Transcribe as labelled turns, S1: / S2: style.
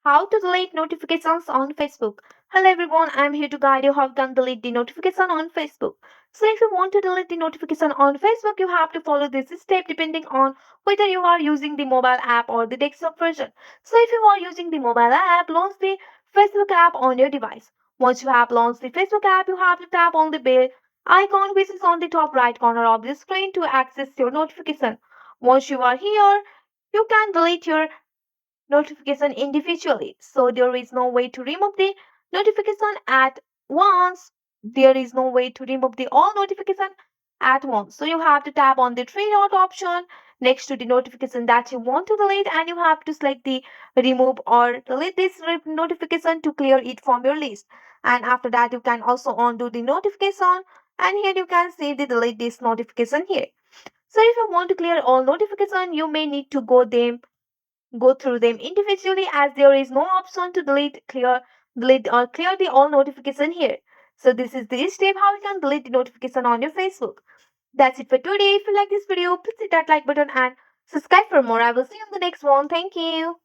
S1: How to delete notifications on Facebook. Hello everyone, I'm here to guide you how you can delete the notification on Facebook. So if you want to delete the notification on Facebook, you have to follow this step depending on whether you are using the mobile app or the desktop version. So if you are using the mobile app, launch the Facebook app on your device. Once you have launched the Facebook app, you have to tap on the bell icon which is on the top right corner of the screen to access your notification. Once you are here, you can delete your notification individually. So there is no way to remove the notification at once. There is no way to remove the all notification at once. So you have to tap on the three dot option next to the notification that you want to delete, and you have to select the remove or delete this notification to clear it from your list. And after that, you can also undo the notification, and here you can see the delete this notification here. So if you want to clear all notification, you may need to go through them individually, as there is no option to delete or clear the all notification here. So this is the step how you can delete the notification on your Facebook. That's it for today. If you like this video, please hit that like button and subscribe for more. I will see you in the next one. Thank you.